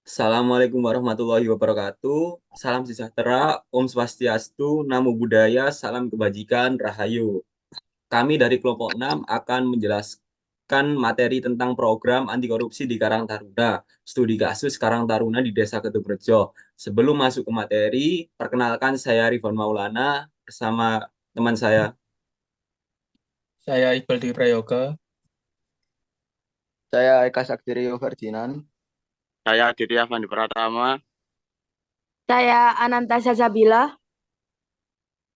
Assalamualaikum warahmatullahi wabarakatuh. Salam sejahtera, Om Swastiastu, Namo Buddhaya, salam kebajikan, Rahayu. Kami dari kelompok 6 akan menjelaskan materi tentang program anti korupsi di Karang Taruna, studi kasus Karang Taruna di Desa Kedungrejo. Sebelum masuk ke materi, perkenalkan saya Rifan Maulana bersama teman saya. Saya Iqbal di Prayoga. Saya Eka Saktirio Ferdinand. Saya Aditya Fandi Pratama. Saya Anantasia Sabila.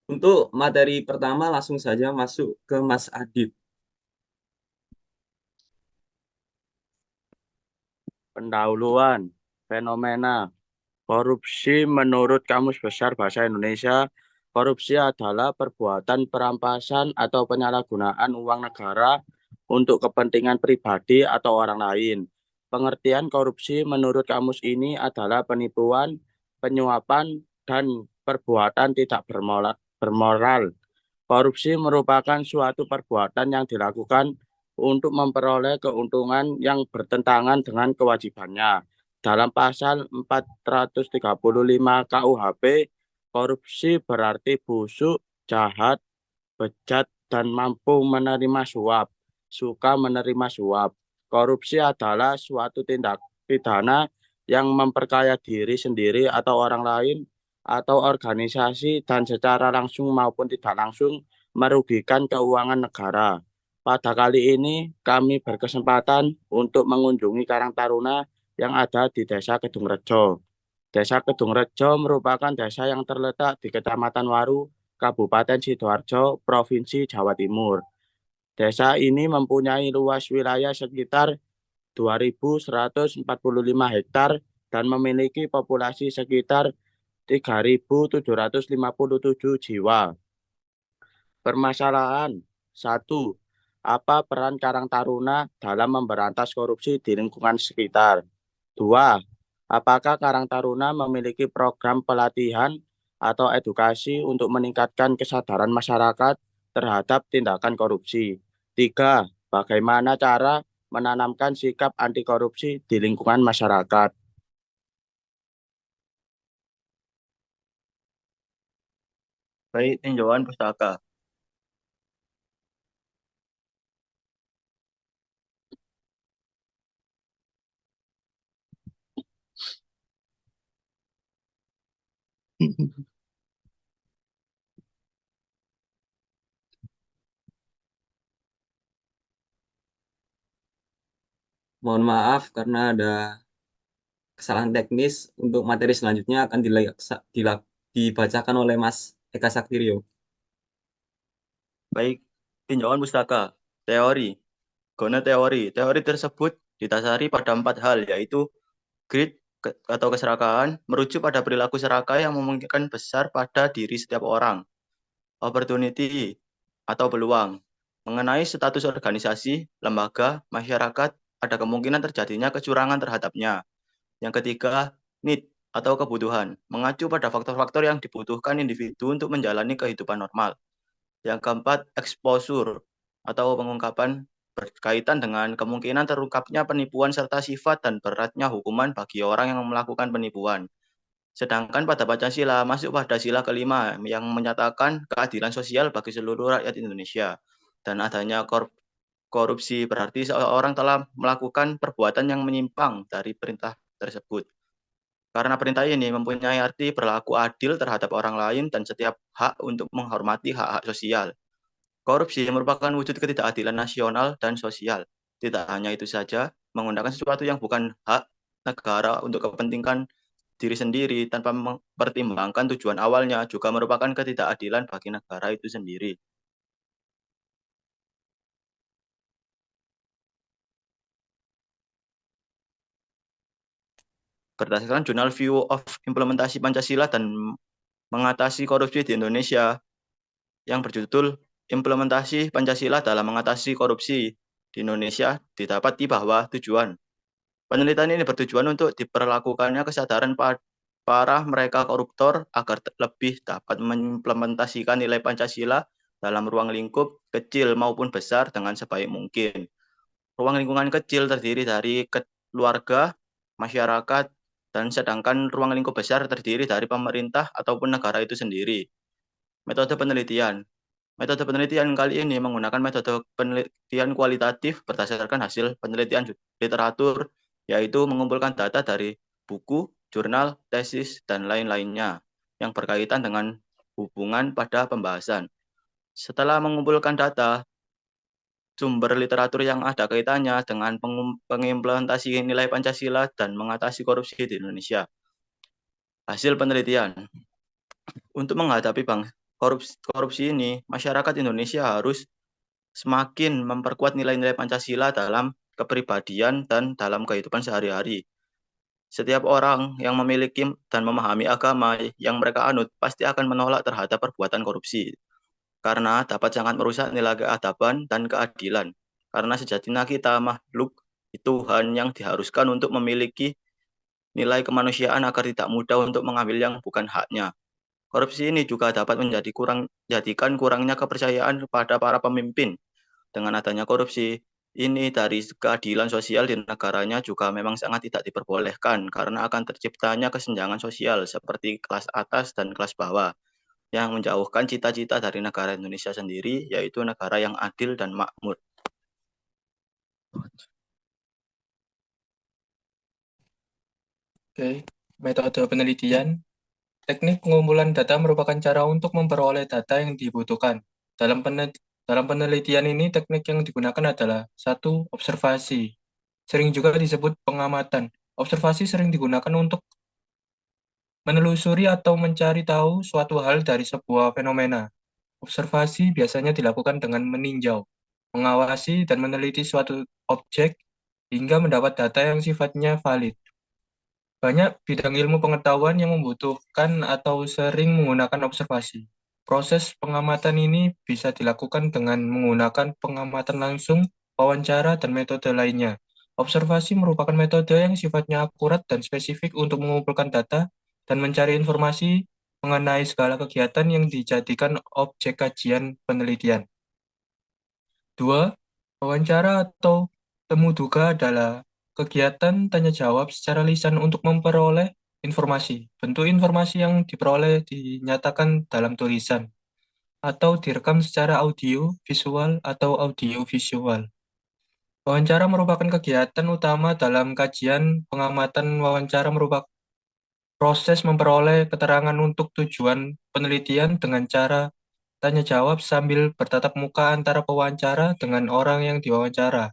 Untuk materi pertama langsung saja masuk ke Mas Adit. Pendahuluan, fenomena korupsi menurut Kamus Besar Bahasa Indonesia. Korupsi adalah perbuatan perampasan atau penyalahgunaan uang negara untuk kepentingan pribadi atau orang lain. Pengertian korupsi menurut kamus ini adalah penipuan, penyuapan, dan perbuatan tidak bermoral. Korupsi merupakan suatu perbuatan yang dilakukan untuk memperoleh keuntungan yang bertentangan dengan kewajibannya. Dalam pasal 435 KUHP, korupsi berarti busuk, jahat, bejat, dan mampu menerima suap, suka menerima suap. Korupsi adalah suatu tindak pidana yang memperkaya diri sendiri atau orang lain atau organisasi dan secara langsung maupun tidak langsung merugikan keuangan negara. Pada kali ini kami berkesempatan untuk mengunjungi Karang Taruna yang ada di Desa Kedungrejo. Desa Kedungrejo merupakan desa yang terletak di Kecamatan Waru, Kabupaten Sidoarjo, Provinsi Jawa Timur. Desa ini mempunyai luas wilayah sekitar 2.145 hektar dan memiliki populasi sekitar 3.757 jiwa. Permasalahan 1. Apa peran Karang Taruna dalam memberantas korupsi di lingkungan sekitar? 2. Apakah Karang Taruna memiliki program pelatihan atau edukasi untuk meningkatkan kesadaran masyarakat terhadap tindakan korupsi? 3. Bagaimana cara menanamkan sikap anti korupsi di lingkungan masyarakat? Baik, tinjauan pustaka. Mohon maaf karena ada kesalahan teknis. Untuk materi selanjutnya akan dibacakan oleh Mas Eka Saktirio. Baik, tinjauan pustaka. Teori. Guna teori. Teori tersebut didasari pada 4 hal, yaitu greed atau keserakahan, merujuk pada perilaku serakah yang memungkinkan besar pada diri setiap orang. Opportunity atau peluang. Mengenai status organisasi, lembaga, masyarakat, ada kemungkinan terjadinya kecurangan terhadapnya. Yang ketiga, need atau kebutuhan, mengacu pada faktor-faktor yang dibutuhkan individu untuk menjalani kehidupan normal. Yang keempat, exposure atau pengungkapan berkaitan dengan kemungkinan terungkapnya penipuan serta sifat dan beratnya hukuman bagi orang yang melakukan penipuan. Sedangkan pada Pancasila masuk pada sila kelima yang menyatakan keadilan sosial bagi seluruh rakyat Indonesia. Dan adanya korupsi berarti seorang telah melakukan perbuatan yang menyimpang dari perintah tersebut. Karena perintah ini mempunyai arti berlaku adil terhadap orang lain dan setiap hak untuk menghormati hak-hak sosial. Korupsi merupakan wujud ketidakadilan nasional dan sosial. Tidak hanya itu saja, menggunakan sesuatu yang bukan hak negara untuk kepentingan diri sendiri tanpa mempertimbangkan tujuan awalnya juga merupakan ketidakadilan bagi negara itu sendiri. Berdasarkan jurnal View of Implementasi Pancasila dan Mengatasi Korupsi di Indonesia yang berjudul Implementasi Pancasila dalam Mengatasi Korupsi di Indonesia, didapati bahwa tujuan penelitian ini bertujuan untuk diperlakukannya kesadaran para mereka koruptor agar lebih dapat mengimplementasikan nilai Pancasila dalam ruang lingkup kecil maupun besar dengan sebaik mungkin. Ruang lingkungan kecil terdiri dari keluarga, masyarakat, dan sedangkan ruang lingkup besar terdiri dari pemerintah ataupun negara itu sendiri. Metode penelitian. Metode penelitian kali ini menggunakan metode penelitian kualitatif berdasarkan hasil penelitian literatur, yaitu mengumpulkan data dari buku, jurnal, tesis, dan lain-lainnya yang berkaitan dengan hubungan pada pembahasan. Setelah mengumpulkan data, sumber literatur yang ada kaitannya dengan pengimplementasi nilai Pancasila dan mengatasi korupsi di Indonesia. Hasil penelitian. Untuk menghadapi korupsi ini, masyarakat Indonesia harus semakin memperkuat nilai-nilai Pancasila dalam kepribadian dan dalam kehidupan sehari-hari. Setiap orang yang memiliki dan memahami agama yang mereka anut pasti akan menolak terhadap perbuatan korupsi, karena dapat sangat merusak nilai keadaban dan keadilan. Karena sejatinya kita makhluk Tuhan yang diharuskan untuk memiliki nilai kemanusiaan agar tidak mudah untuk mengambil yang bukan haknya. Korupsi ini juga dapat menjadikan kurangnya kepercayaan kepada para pemimpin. Dengan adanya korupsi, ini dari keadilan sosial di negaranya juga memang sangat tidak diperbolehkan karena akan terciptanya kesenjangan sosial seperti kelas atas dan kelas bawah yang menjauhkan cita-cita dari negara Indonesia sendiri, yaitu negara yang adil dan makmur. Oke, metode penelitian. Teknik pengumpulan data merupakan cara untuk memperoleh data yang dibutuhkan. Dalam penelitian ini, teknik yang digunakan adalah satu, observasi. Sering juga disebut pengamatan. Observasi sering digunakan untuk menelusuri atau mencari tahu suatu hal dari sebuah fenomena. Observasi biasanya dilakukan dengan meninjau, mengawasi, dan meneliti suatu objek hingga mendapat data yang sifatnya valid. Banyak bidang ilmu pengetahuan yang membutuhkan atau sering menggunakan observasi. Proses pengamatan ini bisa dilakukan dengan menggunakan pengamatan langsung, wawancara, dan metode lainnya. Observasi merupakan metode yang sifatnya akurat dan spesifik untuk mengumpulkan data dan mencari informasi mengenai segala kegiatan yang dijadikan objek kajian penelitian. 2. Wawancara atau temu duga adalah kegiatan tanya jawab secara lisan untuk memperoleh informasi. Bentuk informasi yang diperoleh dinyatakan dalam tulisan atau direkam secara audio, visual, atau audio visual. Wawancara merupakan kegiatan utama dalam kajian pengamatan. Wawancara merupakan proses memperoleh keterangan untuk tujuan penelitian dengan cara tanya jawab sambil bertatap muka antara pewawancara dengan orang yang diwawancara.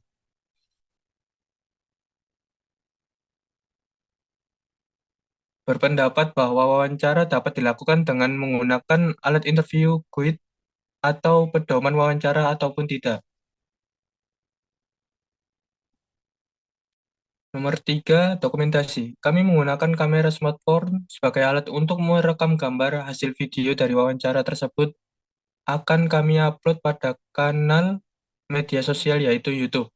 Berpendapat bahwa wawancara dapat dilakukan dengan menggunakan alat interview, guide, atau pedoman wawancara ataupun tidak. Nomor 3, dokumentasi. Kami menggunakan kamera smartphone sebagai alat untuk merekam gambar hasil video dari wawancara tersebut akan kami upload pada kanal media sosial yaitu YouTube.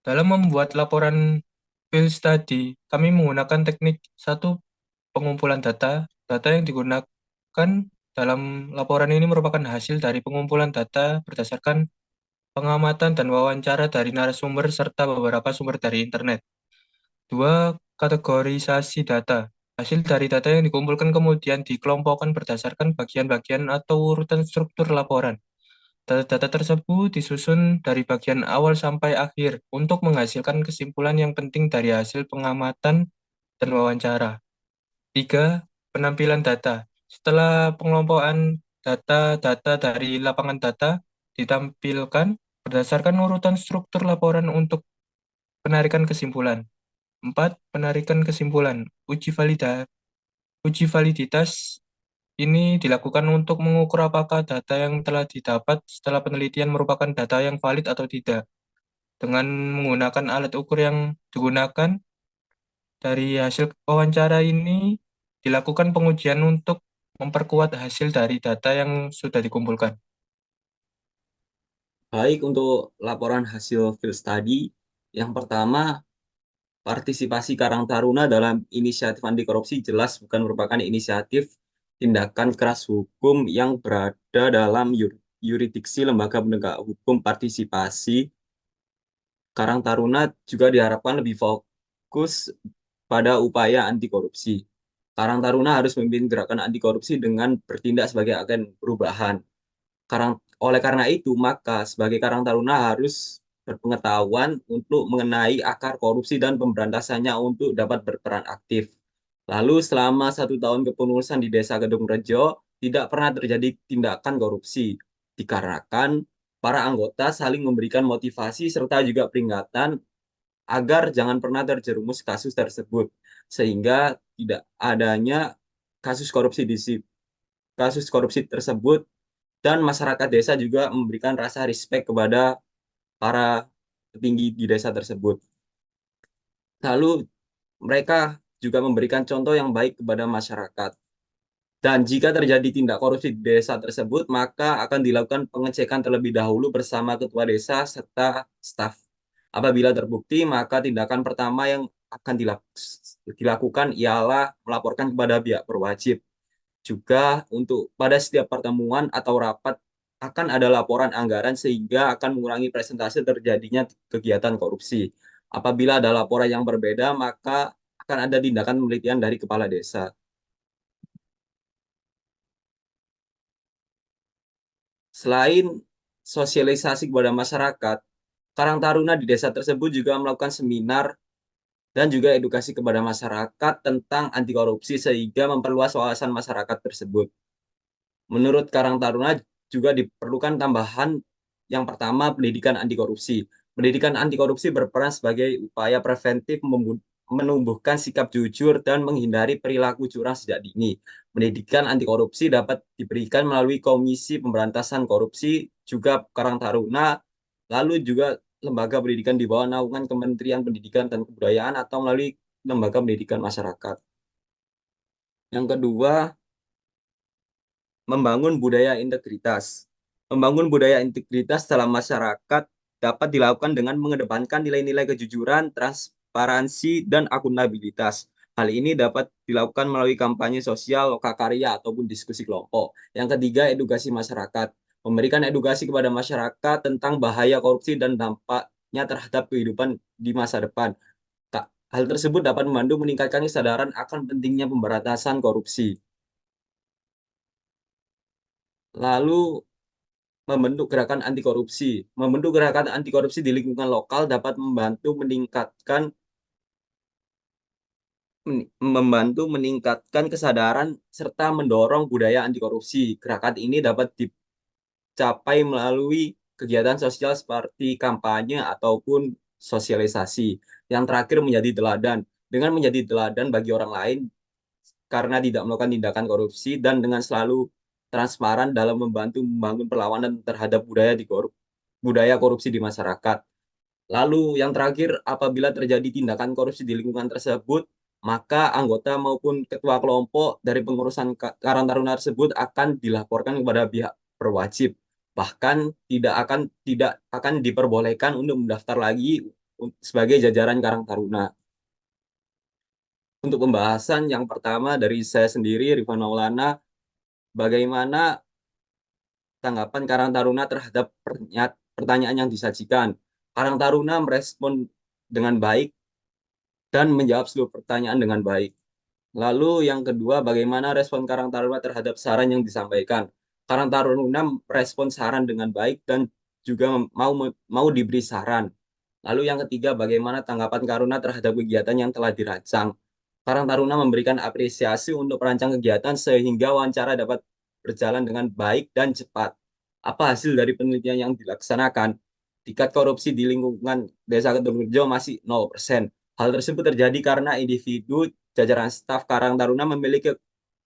Dalam membuat laporan field study, kami menggunakan teknik satu, pengumpulan data. Data yang digunakan dalam laporan ini merupakan hasil dari pengumpulan data berdasarkan pengamatan dan wawancara dari narasumber serta beberapa sumber dari internet. 2. Kategorisasi data. Hasil dari data yang dikumpulkan kemudian dikelompokkan berdasarkan bagian-bagian atau urutan struktur laporan. Data-data tersebut disusun dari bagian awal sampai akhir untuk menghasilkan kesimpulan yang penting dari hasil pengamatan dan wawancara. 3. Penampilan data. Setelah pengelompokan data-data dari lapangan data ditampilkan berdasarkan urutan struktur laporan untuk penarikan kesimpulan. 4. Penarikan kesimpulan. Uji validitas ini dilakukan untuk mengukur apakah data yang telah didapat setelah penelitian merupakan data yang valid atau tidak. Dengan menggunakan alat ukur yang digunakan dari hasil wawancara ini, dilakukan pengujian untuk memperkuat hasil dari data yang sudah dikumpulkan. Baik, untuk laporan hasil field study, yang pertama, partisipasi Karang Taruna dalam inisiatif anti korupsi jelas bukan merupakan inisiatif tindakan keras hukum yang berada dalam yurisdiksi lembaga penegak hukum. Partisipasi Karang Taruna juga diharapkan lebih fokus pada upaya anti korupsi. Karang Taruna harus memimpin gerakan anti korupsi dengan bertindak sebagai agen perubahan. Oleh karena itu, maka sebagai Karang Taruna harus berpengetahuan untuk mengenai akar korupsi dan pemberantasannya untuk dapat berperan aktif. Lalu selama 1 tahun kepengurusan di Desa Kedung Rejo, tidak pernah terjadi tindakan korupsi, dikarenakan para anggota saling memberikan motivasi serta juga peringatan agar jangan pernah terjerumus kasus tersebut, sehingga tidak adanya kasus korupsi kasus korupsi tersebut, dan masyarakat desa juga memberikan rasa respect kepada para petinggi di desa tersebut. Lalu mereka juga memberikan contoh yang baik kepada masyarakat. Dan jika terjadi tindak korupsi di desa tersebut, maka akan dilakukan pengecekan terlebih dahulu bersama ketua desa serta staf. Apabila terbukti, maka tindakan pertama yang akan dilakukan ialah melaporkan kepada pihak berwajib. Juga untuk pada setiap pertemuan atau rapat akan ada laporan anggaran sehingga akan mengurangi presentase terjadinya kegiatan korupsi. Apabila ada laporan yang berbeda, maka akan ada tindakan penelitian dari kepala desa. Selain sosialisasi kepada masyarakat, Karang Taruna di desa tersebut juga melakukan seminar dan juga edukasi kepada masyarakat tentang anti korupsi sehingga memperluas wawasan masyarakat tersebut. Menurut Karang Taruna juga diperlukan tambahan yang pertama, pendidikan anti korupsi. Pendidikan anti korupsi berperan sebagai upaya preventif menumbuhkan sikap jujur dan menghindari perilaku curang sejak dini. Pendidikan anti korupsi dapat diberikan melalui Komisi Pemberantasan Korupsi, juga Karang Taruna, lalu juga lembaga pendidikan di bawah naungan Kementerian Pendidikan dan Kebudayaan atau melalui lembaga pendidikan masyarakat. Yang kedua, membangun budaya integritas. Membangun budaya integritas dalam masyarakat dapat dilakukan dengan mengedepankan nilai-nilai kejujuran, transparansi, dan akuntabilitas. Hal ini dapat dilakukan melalui kampanye sosial, lokakarya, ataupun diskusi kelompok. Yang ketiga, edukasi masyarakat. Memberikan edukasi kepada masyarakat tentang bahaya korupsi dan dampaknya terhadap kehidupan di masa depan. Hal tersebut dapat membantu meningkatkan kesadaran akan pentingnya pemberantasan korupsi. Lalu membentuk gerakan anti korupsi. Membentuk gerakan anti korupsi di lingkungan lokal dapat membantu meningkatkan kesadaran serta mendorong budaya anti korupsi. Gerakan ini dapat dicapai melalui kegiatan sosial seperti kampanye ataupun sosialisasi. Yang terakhir, menjadi teladan. Dengan menjadi teladan bagi orang lain karena tidak melakukan tindakan korupsi dan dengan selalu transparan dalam membantu membangun perlawanan terhadap budaya korupsi di masyarakat. Lalu yang terakhir, apabila terjadi tindakan korupsi di lingkungan tersebut, maka anggota maupun ketua kelompok dari pengurusan Karang Taruna tersebut akan dilaporkan kepada pihak berwajib. Bahkan tidak akan diperbolehkan untuk mendaftar lagi sebagai jajaran Karang Taruna. Untuk pembahasan yang pertama dari saya sendiri, Rifan Maulana, bagaimana tanggapan Karang Taruna terhadap pertanyaan yang disajikan? Karang Taruna merespon dengan baik dan menjawab seluruh pertanyaan dengan baik. Lalu yang kedua, bagaimana respon Karang Taruna terhadap saran yang disampaikan? Karang Taruna merespon saran dengan baik dan juga mau diberi saran. Lalu yang ketiga, bagaimana tanggapan Karuna terhadap kegiatan yang telah dirancang? Karang Taruna memberikan apresiasi untuk perancang kegiatan sehingga wawancara dapat berjalan dengan baik dan cepat. Apa hasil dari penelitian yang dilaksanakan? Tingkat korupsi di lingkungan Desa Kedungrejo masih 0%. Hal tersebut terjadi karena individu jajaran staf Karang Taruna memiliki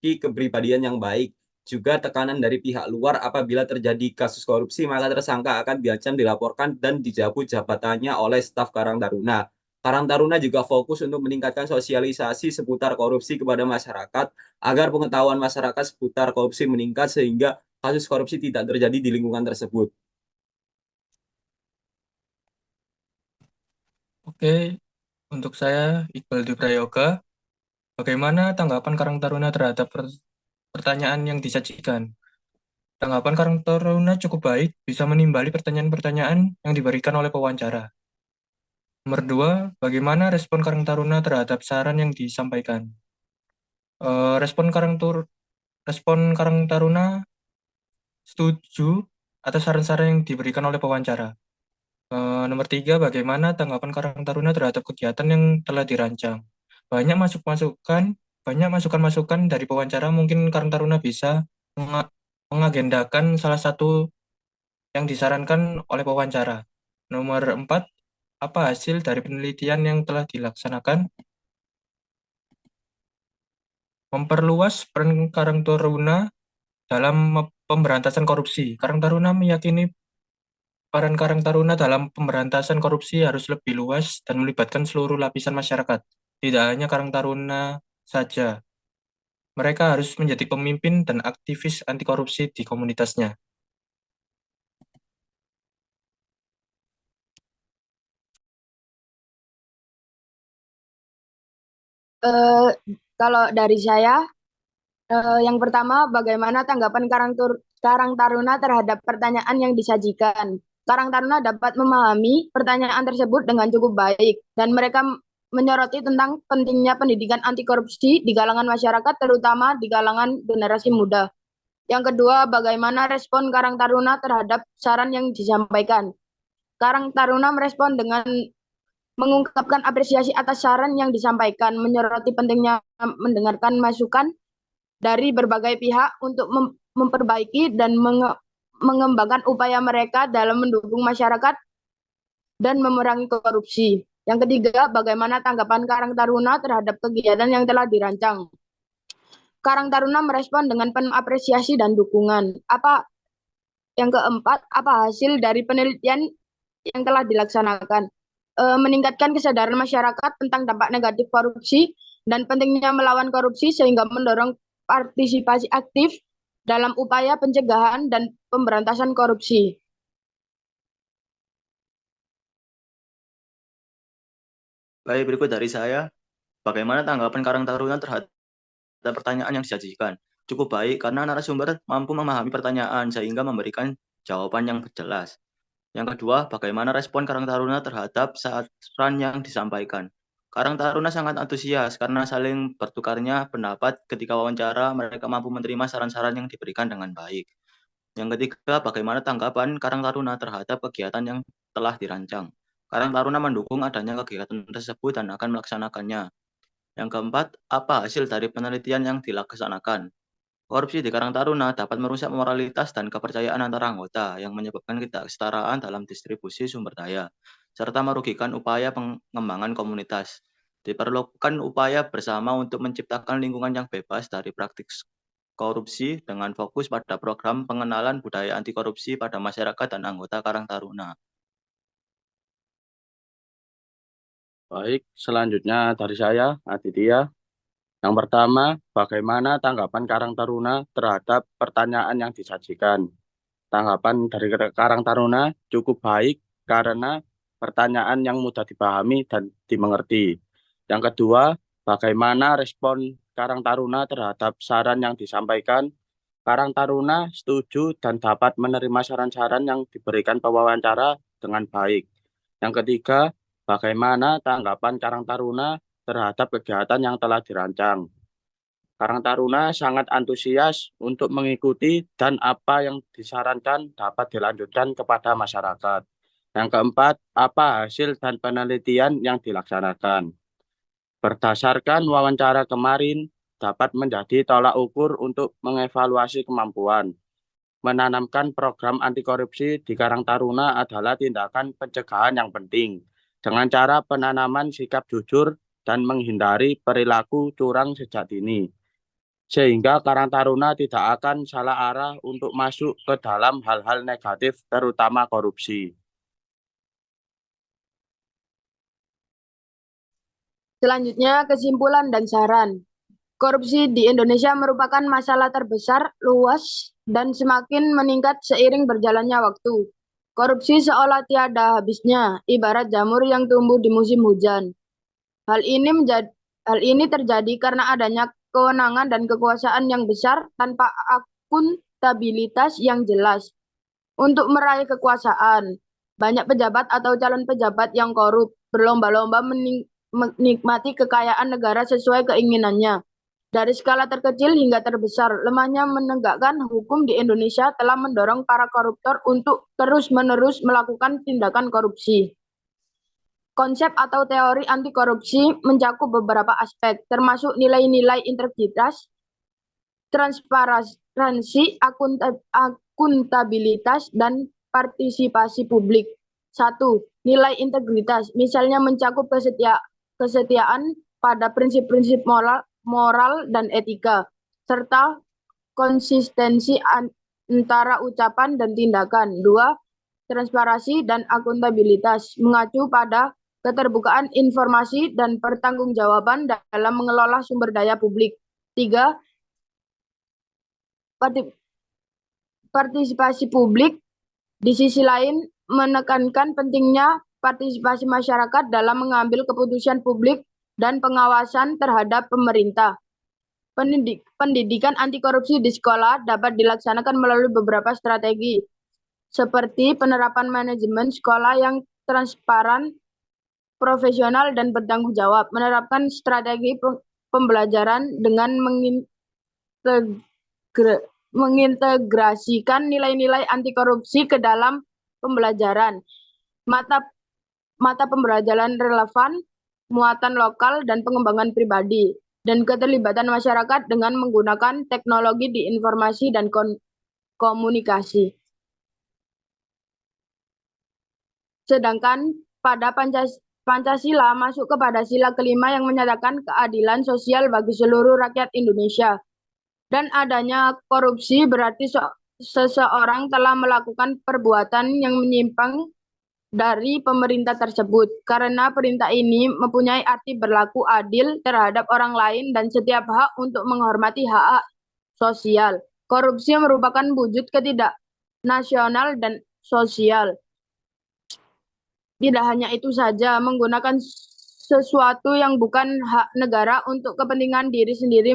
kepribadian yang baik. Juga tekanan dari pihak luar apabila terjadi kasus korupsi, maka tersangka akan diancam, dilaporkan, dan dicabut jabatannya oleh staf Karang Taruna. Karang Taruna juga fokus untuk meningkatkan sosialisasi seputar korupsi kepada masyarakat agar pengetahuan masyarakat seputar korupsi meningkat sehingga kasus korupsi tidak terjadi di lingkungan tersebut. Oke, untuk saya, Iqbal Diprayoga, bagaimana tanggapan Karang Taruna terhadap pertanyaan yang disajikan? Tanggapan Karang Taruna cukup baik, bisa menimbali pertanyaan-pertanyaan yang diberikan oleh pewawancara. Nomor 2, bagaimana respon Karang Taruna terhadap saran yang disampaikan? Respon Karang Taruna setuju atas saran-saran yang diberikan oleh pewawancara. Nomor 3, bagaimana tanggapan Karang Taruna terhadap kegiatan yang telah dirancang? Banyak banyak masukan-masukan dari pewawancara, mungkin Karang Taruna bisa mengagendakan salah satu yang disarankan oleh pewawancara. Nomor 4, apa hasil dari penelitian yang telah dilaksanakan? Memperluas peran Karang Taruna dalam pemberantasan korupsi. Karang Taruna meyakini peran Karang Taruna dalam pemberantasan korupsi harus lebih luas dan melibatkan seluruh lapisan masyarakat. Tidak hanya Karang Taruna saja. Mereka harus menjadi pemimpin dan aktivis anti korupsi di komunitasnya. Eh, Kalau dari saya, yang pertama, bagaimana tanggapan Karang Taruna terhadap pertanyaan yang disajikan? Karang Taruna dapat memahami pertanyaan tersebut dengan cukup baik, dan mereka menyoroti tentang pentingnya pendidikan anti korupsi di kalangan masyarakat, terutama di kalangan generasi muda. Yang kedua, bagaimana respon Karang Taruna terhadap saran yang disampaikan? Karang Taruna merespon dengan mengungkapkan apresiasi atas saran yang disampaikan, menyoroti pentingnya mendengarkan masukan dari berbagai pihak untuk memperbaiki dan mengembangkan upaya mereka dalam mendukung masyarakat dan memerangi korupsi. Yang ketiga, bagaimana tanggapan Karang Taruna terhadap kegiatan yang telah dirancang? Karang Taruna merespon dengan penuh apresiasi dan dukungan. Yang keempat, apa hasil dari penelitian yang telah dilaksanakan? Meningkatkan kesadaran masyarakat tentang dampak negatif korupsi dan pentingnya melawan korupsi sehingga mendorong partisipasi aktif dalam upaya pencegahan dan pemberantasan korupsi. Baik, berikut dari saya. Bagaimana tanggapan Karang Taruna terhadap pertanyaan yang disajikan? Cukup baik karena narasumber mampu memahami pertanyaan sehingga memberikan jawaban yang jelas. Yang kedua, bagaimana respon Karang Taruna terhadap saran yang disampaikan? Karang Taruna sangat antusias karena saling bertukarnya pendapat ketika wawancara, mereka mampu menerima saran-saran yang diberikan dengan baik. Yang ketiga, bagaimana tanggapan Karang Taruna terhadap kegiatan yang telah dirancang? Karang Taruna mendukung adanya kegiatan tersebut dan akan melaksanakannya. Yang keempat, apa hasil dari penelitian yang dilaksanakan? Korupsi di Karang Taruna dapat merusak moralitas dan kepercayaan antara anggota yang menyebabkan ketidaksetaraan dalam distribusi sumber daya, serta merugikan upaya pengembangan komunitas. Diperlukan upaya bersama untuk menciptakan lingkungan yang bebas dari praktik korupsi dengan fokus pada program pengenalan budaya anti korupsi pada masyarakat dan anggota Karang Taruna. Baik, selanjutnya dari saya, Aditya. Yang pertama, bagaimana tanggapan Karang Taruna terhadap pertanyaan yang disajikan? Tanggapan dari Karang Taruna cukup baik karena pertanyaan yang mudah dipahami dan dimengerti. Yang kedua, bagaimana respon Karang Taruna terhadap saran yang disampaikan? Karang Taruna setuju dan dapat menerima saran-saran yang diberikan pewawancara dengan baik. Yang ketiga, bagaimana tanggapan Karang Taruna terhadap kegiatan yang telah dirancang? Karang Taruna sangat antusias untuk mengikuti dan apa yang disarankan dapat dilanjutkan kepada masyarakat. Yang keempat, apa hasil dan penelitian yang dilaksanakan? Berdasarkan wawancara kemarin, dapat menjadi tolak ukur untuk mengevaluasi kemampuan. Menanamkan program anti korupsi di Karang Taruna adalah tindakan pencegahan yang penting. Dengan cara penanaman sikap jujur dan menghindari perilaku curang sejak dini. Sehingga Karang Taruna tidak akan salah arah untuk masuk ke dalam hal-hal negatif, terutama korupsi. Selanjutnya, kesimpulan dan saran. Korupsi di Indonesia merupakan masalah terbesar, luas, dan semakin meningkat seiring berjalannya waktu. Korupsi seolah tiada habisnya, ibarat jamur yang tumbuh di musim hujan. Hal ini terjadi karena adanya kewenangan dan kekuasaan yang besar tanpa akuntabilitas yang jelas. Untuk meraih kekuasaan, Banyak pejabat atau calon pejabat yang korup, berlomba-lomba menikmati kekayaan negara sesuai keinginannya. Dari skala terkecil hingga terbesar, lemahnya menegakkan hukum di Indonesia telah mendorong para koruptor untuk terus-menerus melakukan tindakan korupsi. Konsep atau teori anti korupsi mencakup beberapa aspek, termasuk nilai-nilai integritas, transparansi, akuntabilitas, dan partisipasi publik. 1. Nilai integritas, misalnya mencakup kesetiaan pada prinsip-prinsip moral dan etika, serta konsistensi antara ucapan dan tindakan. 2. Transparansi dan akuntabilitas, mengacu pada keterbukaan informasi dan pertanggungjawaban dalam mengelola sumber daya publik. 3. Partisipasi publik, di sisi lain menekankan pentingnya partisipasi masyarakat dalam mengambil keputusan publik dan pengawasan terhadap pemerintah. Pendidikan anti korupsi di sekolah dapat dilaksanakan melalui beberapa strategi, seperti penerapan manajemen sekolah yang transparan, profesional, dan bertanggung jawab, menerapkan strategi pembelajaran dengan mengintegrasikan nilai-nilai anti korupsi ke dalam pembelajaran, mata pembelajaran relevan, muatan lokal, dan pengembangan pribadi, dan keterlibatan masyarakat dengan menggunakan teknologi di informasi dan komunikasi. Sedangkan pada Pancasila masuk kepada sila kelima yang menyatakan keadilan sosial bagi seluruh rakyat Indonesia. Dan adanya korupsi berarti seseorang telah melakukan perbuatan yang menyimpang dari pemerintah tersebut. Karena perintah ini mempunyai arti berlaku adil terhadap orang lain dan setiap hak untuk menghormati hak sosial. Korupsi merupakan wujud ketidaknasional dan sosial. Tidak hanya itu saja, menggunakan sesuatu yang bukan hak negara untuk kepentingan diri sendiri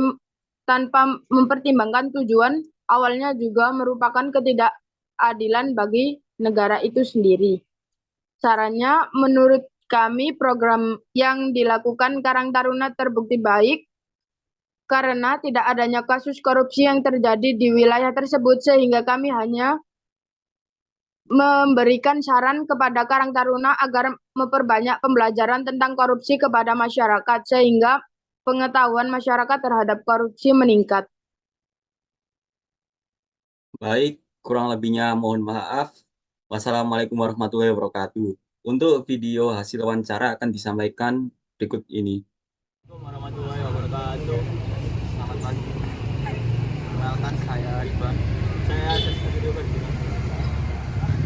tanpa mempertimbangkan tujuan awalnya juga merupakan ketidakadilan bagi negara itu sendiri. Sarannya, menurut kami program yang dilakukan Karang Taruna terbukti baik karena tidak adanya kasus korupsi yang terjadi di wilayah tersebut, sehingga kami hanya memberikan saran kepada Karang Taruna agar memperbanyak pembelajaran tentang korupsi kepada masyarakat sehingga pengetahuan masyarakat terhadap korupsi meningkat. Baik, kurang lebihnya mohon maaf. Wassalamualaikum warahmatullahi wabarakatuh. Untuk video hasil wawancara akan disampaikan berikut ini. Assalamualaikum warahmatullahi wabarakatuh. Selamat pagi. Perkenalkan saya Riban. Saya asisten video kedua.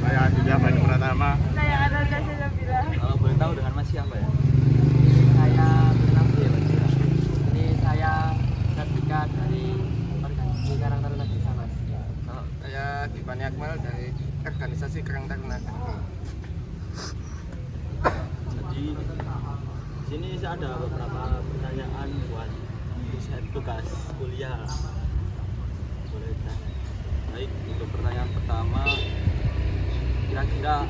Saya Aditya Bani Pratama. Saya Ananda Syazabila. Kalau boleh tahu dengan Mas siapa ya? Saya Purnamdi. Ini saya sertifikat dari organisasi Karang Taruna Desa, Mas. Kalau saya Gibani Akmal dari organisasi Karang Taruna. Jadi di sini saya ada beberapa pertanyaan buat saya tugas kuliah. Boleh tak? Baik, untuk pertanyaan pertama, kira-kira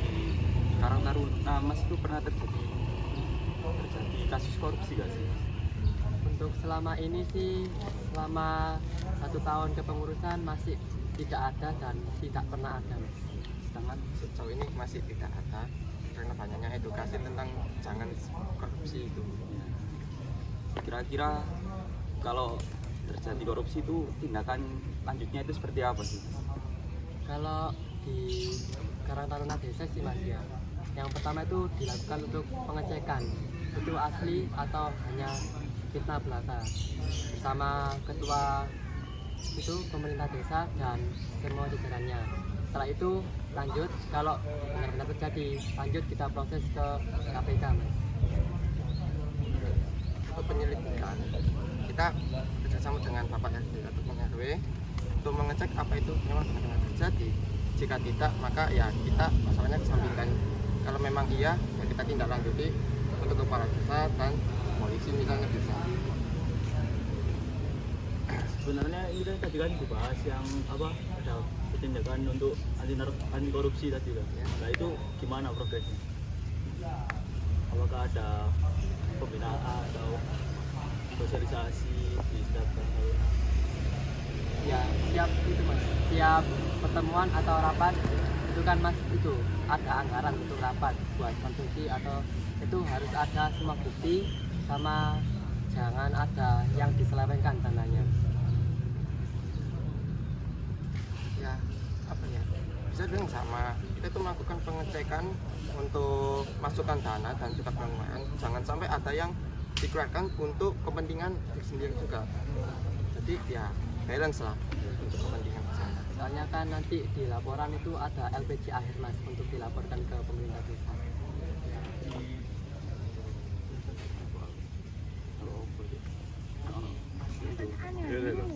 di Karang Taruna Mas itu pernah terjadi kasus korupsi gak sih? Untuk selama ini sih, selama 1 tahun kepengurusan masih tidak ada dan tidak pernah ada, Mas. Sedangkan sejauh ini masih tidak ada karena banyaknya edukasi tentang jangan korupsi itu. Kira-kira kalau terjadi korupsi itu tindakan lanjutnya itu seperti apa sih? Kalau di Karang Taruna Desa sih, Mas, ya. Yang pertama itu dilakukan untuk pengecekan itu asli atau hanya fitnah belaka bersama ketua itu pemerintah desa dan semua jajarannya. Setelah itu lanjut, kalau benar-benar terjadi, lanjut kita proses ke KPK, Mas. Untuk penyelidikan kita bekerjasama dengan Bapak RT atau RW untuk mengecek apa itu memang benar terjadi. Jika tidak, maka ya kita masalahnya disampingkan. Kalau memang iya, ya kita tindak lanjuti untuk kepala desa dan polisi misalnya bisa. Sebenarnya ini kan tadi kan dibahas yang apa, ada tindakan untuk anti korupsi tadi lah. Nah itu gimana progresnya? Apakah ada pembinaan atau sosialisasi di setiap tahun? Ya setiap itu mas, setiap pertemuan atau rapat itu kan mas itu ada anggaran untuk rapat buat konsumsi atau itu harus ada semua bukti sama jangan ada yang diselewengkan dananya. Ya apa ya, bisa bilang sama, kita tuh melakukan pengecekan untuk masukkan dana dan juga pengeluaran, jangan sampai ada yang dikeluarkan untuk kepentingan diri sendiri juga. Jadi ya balance lah untuk kepentingan bersama. Soalnya kan nanti di laporan itu ada LPG akhir mas untuk dilaporkan ke pemerintah desa.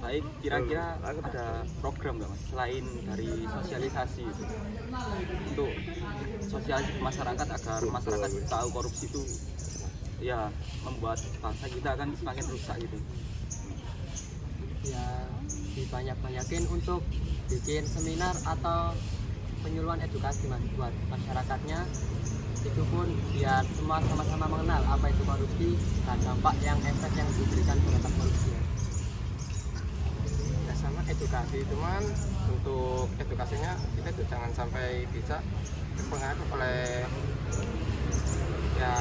Baik, kira-kira ada program nggak mas selain dari sosialisasi itu untuk sosialisasi ke masyarakat agar masyarakat tahu korupsi itu ya membuat bangsa kita kan semakin rusak gitu. Ya dibanyak-banyakin untuk bikin seminar atau penyuluhan edukasi mas buat masyarakatnya, itu pun biar semua sama-sama mengenal apa itu korupsi dan dampak yang efek yang diberikan terhadap korupsi. Ya sama edukasi, cuman untuk edukasinya kita tuh jangan sampai bisa terpengaruh oleh ya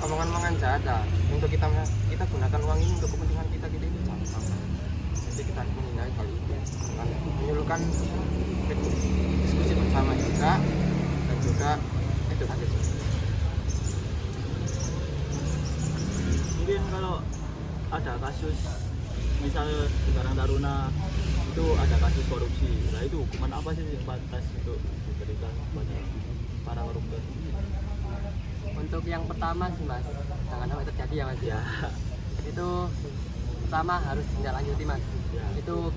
omongan-omongan jahat lah. Untuk kita gunakan uang ini untuk kepentingan kita itu jangan sampai. Jadi kita harus menghindari hal itu dengan menyuluhkan diskusi bersama juga dan juga edukasi. Mungkin kalau ada kasus misalnya di Karang Taruna itu ada kasus korupsi, nah itu hukuman apa sih yang pantas untuk diberikan kepada para koruptor? Untuk yang pertama sih mas, jangan sampai terjadi ya mas ya. Itu pertama harus ditindaklanjuti mas. Itu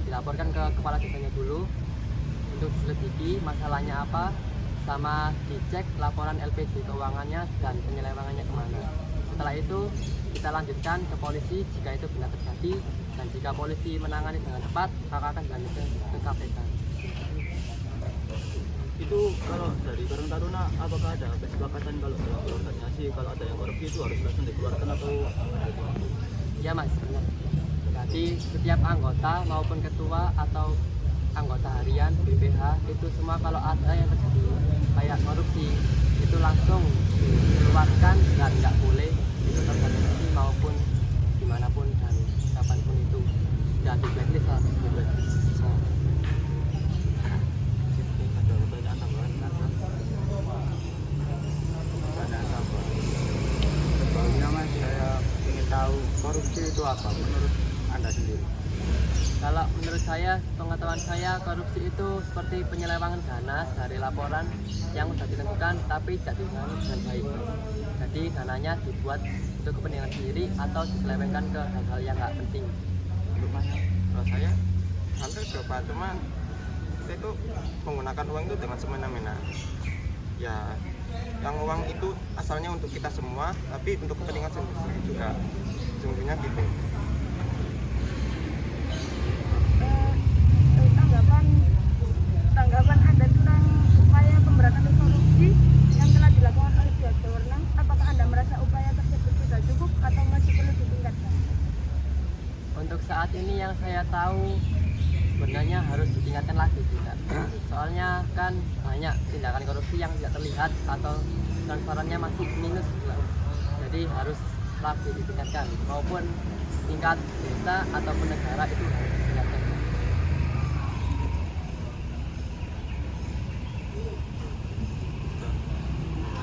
dilaporkan ke kepala desanya dulu untuk diselidiki masalahnya apa, sama dicek laporan LPG keuangannya dan penyelewengannya kemana. Setelah itu kita lanjutkan ke polisi jika itu benar terjadi, dan jika polisi menangani dengan tepat maka akan dilanjutkan ke KPK. Itu kalau dari Karang Taruna apakah ada kesepakatan kalau dalam organisasi kalau ada yang korupsi itu harus langsung dikeluarkan atau Ya mas, benar. Jadi setiap anggota maupun ketua atau anggota harian BPH itu semua kalau ada yang terjadi kayak korupsi itu langsung dikeluarkan dan nggak boleh ikut organisasi maupun dimanapun dan kapanpun itu dan di blacklist lah, di blacklist. ada pertanyaan tambahan? Pertanyaan tambahan. Sebelumnya mas, saya ingin tahu korupsi itu apa menurut anda sendiri? Kalau menurut saya, pengetahuan saya, korupsi itu seperti penyelewengan dana dari laporan yang sudah ditentukan tapi tidak ditangani dengan baik. Jadi dananya dibuat untuk kepentingan sendiri atau diselewengkan ke hal-hal yang nggak penting. Kalau saya hampir coba, cuman kita itu menggunakan uang itu dengan semena-mena. Ya, yang uang itu asalnya untuk kita semua, tapi untuk kepentingan sendiri juga. Sesungguhnya gitu. Tanggapan Anda tentang upaya pemberantasan korupsi yang telah dilakukan oleh pihak berwenang, apakah Anda merasa upaya tersebut sudah cukup atau masih perlu ditingkatkan? Untuk saat ini yang saya tahu sebenarnya harus ditingkatkan lagi tidak. Soalnya kan banyak tindakan korupsi yang tidak terlihat atau transparannya masih minus juga. Jadi harus lebih ditingkatkan maupun tingkat desa ataupun negara itu harus ditingkatkan.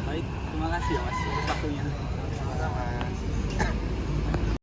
Baik, terima kasih ya mas atas waktunya. Sama-sama.